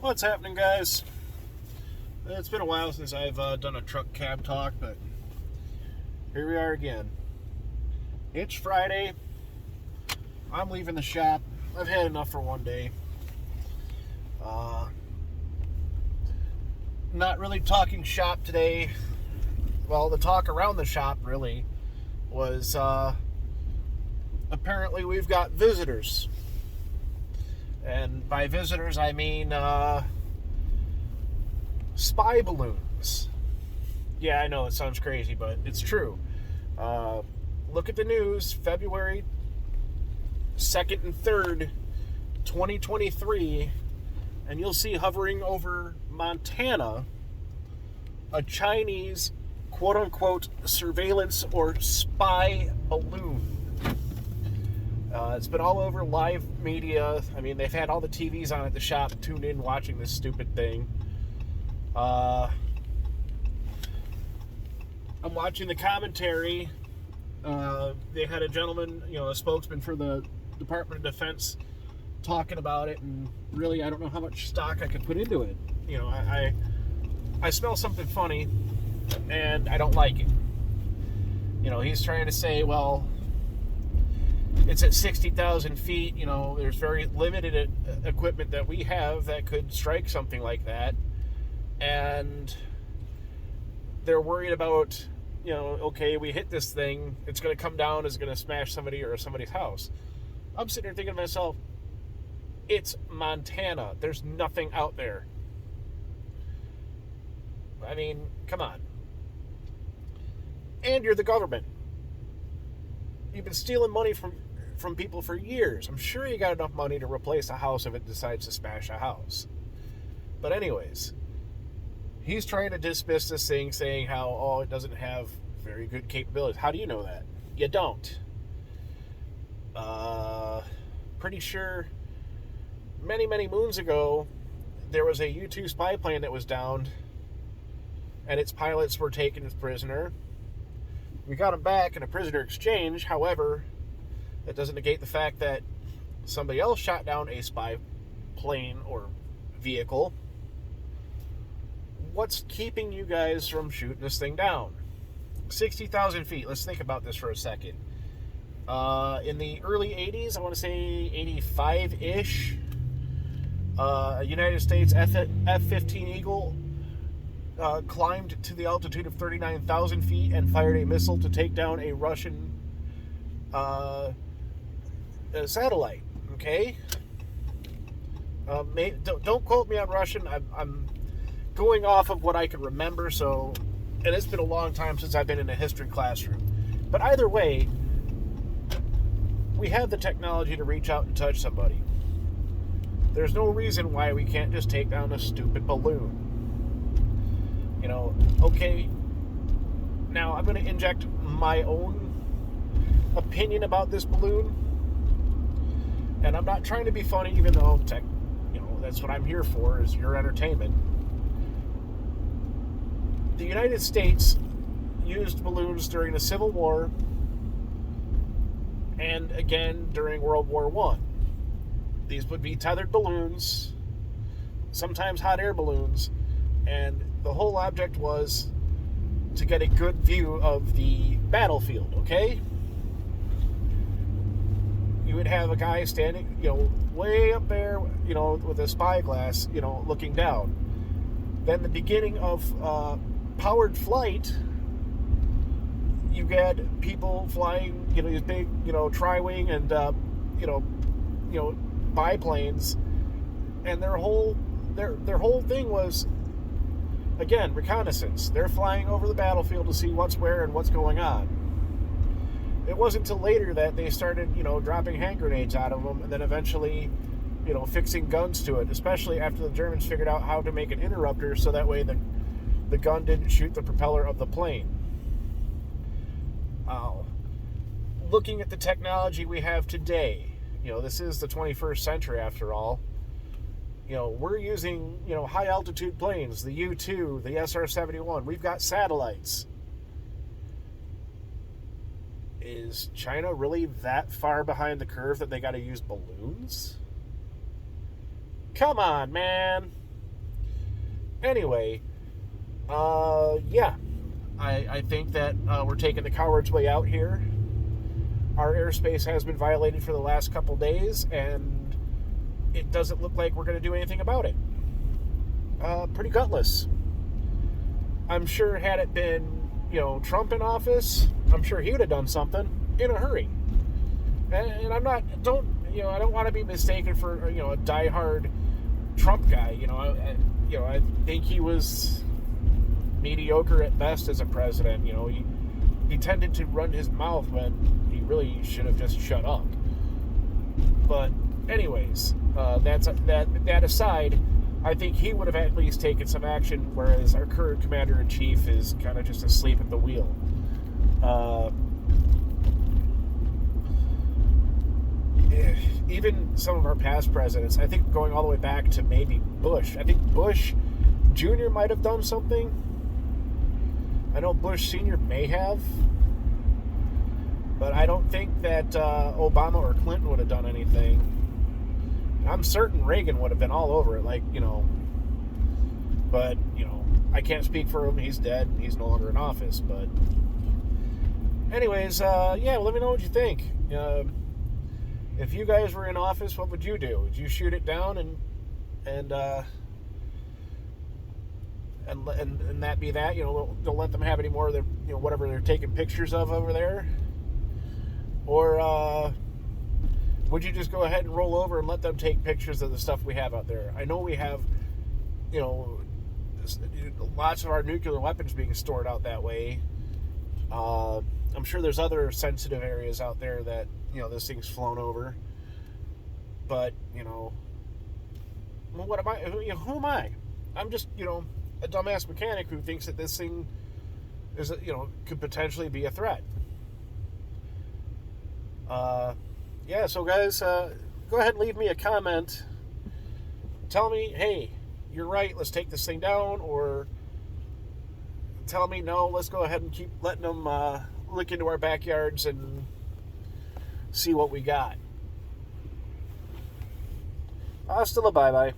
What's happening, guys? It's been a while since I've done a truck cab talk, but here we are again. It's Friday. I'm leaving the shop. I've had enough for one day. Not really talking shop today. Well, the talk around the shop really was apparently we've got visitors. And by visitors, I mean spy balloons. Yeah, I know it sounds crazy, but it's true. Look at the news, February 2nd and 3rd, 2023, and you'll see hovering over Montana a Chinese quote-unquote surveillance or spy balloon. It's been all over live media. I mean, they've had all the TVs on at the shop tuned in watching this stupid thing. I'm watching the commentary. They had a gentleman, a spokesman for the Department of Defense talking about it, and really, I don't know how much stock I could put into it. I smell something funny, and I don't like it. He's trying to say, well, it's at 60,000 feet. There's very limited equipment that we have that could strike something like that. And they're worried about, okay, we hit this thing, it's going to come down, it's going to smash somebody or somebody's house. I'm sitting there thinking to myself, it's Montana. There's nothing out there. I mean, come on. And you're the government. You've been stealing money from people for years. I'm sure you got enough money to replace a house if it decides to smash a house. But anyways, he's trying to dismiss this thing, saying how, it doesn't have very good capabilities. How do you know that? You don't. Pretty sure many, many moons ago, there was a U-2 spy plane that was downed, and its pilots were taken as prisoner. We got them back in a prisoner exchange. However, that doesn't negate the fact that somebody else shot down a spy plane or vehicle. What's keeping you guys from shooting this thing down? 60,000 feet. Let's think about this for a second. In the early 80s, I want to say 85-ish, United States F-15 Eagle climbed to the altitude of 39,000 feet and fired a missile to take down a Russian satellite. Okay? Don't quote me on Russian. I'm going off of what I can remember, and it's been a long time since I've been in a history classroom. But either way, we have the technology to reach out and touch somebody. There's no reason why we can't just take down a stupid balloon. Okay, now I'm going to inject my own opinion about this balloon. And I'm not trying to be funny, even though that's what I'm here for, is your entertainment. The United States used balloons during the Civil War and again during World War I. These would be tethered balloons, sometimes hot air balloons, and the whole object was to get a good view of the battlefield, okay? You would have a guy standing, way up there, with a spyglass, looking down. Then the beginning of powered flight, you had people flying, these big, tri-wing and, biplanes, and their whole thing was, again, reconnaissance. They're flying over the battlefield to see what's where and what's going on. It wasn't until later that they started, dropping hand grenades out of them, and then eventually, fixing guns to it, especially after the Germans figured out how to make an interrupter so that way the gun didn't shoot the propeller of the plane. Looking at the technology we have today, this is the 21st century after all. We're using, high altitude planes, the U-2, the SR-71. We've got satellites. Is China really that far behind the curve that they got to use balloons? Come on, man. Anyway, yeah, I think that we're taking the coward's way out here. Our airspace has been violated for the last couple days, and it doesn't look like we're going to do anything about it. Pretty gutless. I'm sure had it been, Trump in office, I'm sure he would have done something in a hurry. And I don't want to be mistaken for, a diehard Trump guy. I think he was mediocre at best as a president. He tended to run his mouth when he really should have just shut up. But anyways, that aside, I think he would have at least taken some action, whereas our current commander-in-chief is kind of just asleep at the wheel. Even some of our past presidents, I think going all the way back to maybe Bush. I think Bush Jr. might have done something. I know Bush Sr. may have. But I don't think that Obama or Clinton would have done anything. I'm certain Reagan would have been all over it, but, I can't speak for him. He's dead. He's no longer in office. But anyways, yeah, let me know what you think. If you guys were in office, what would you do? Would you shoot it down and that be that? Don't let them have any more of their, whatever they're taking pictures of over there? Or would you just go ahead and roll over and let them take pictures of the stuff we have out there? I know we have, lots of our nuclear weapons being stored out that way. I'm sure there's other sensitive areas out there that, this thing's flown over. But, well, what am I? Who am I? I'm just, a dumbass mechanic who thinks that this thing is, could potentially be a threat. Yeah, so guys, go ahead and leave me a comment. Tell me, hey, you're right, let's take this thing down, or tell me, no, let's go ahead and keep letting them look into our backyards and see what we got. Hasta la bye-bye.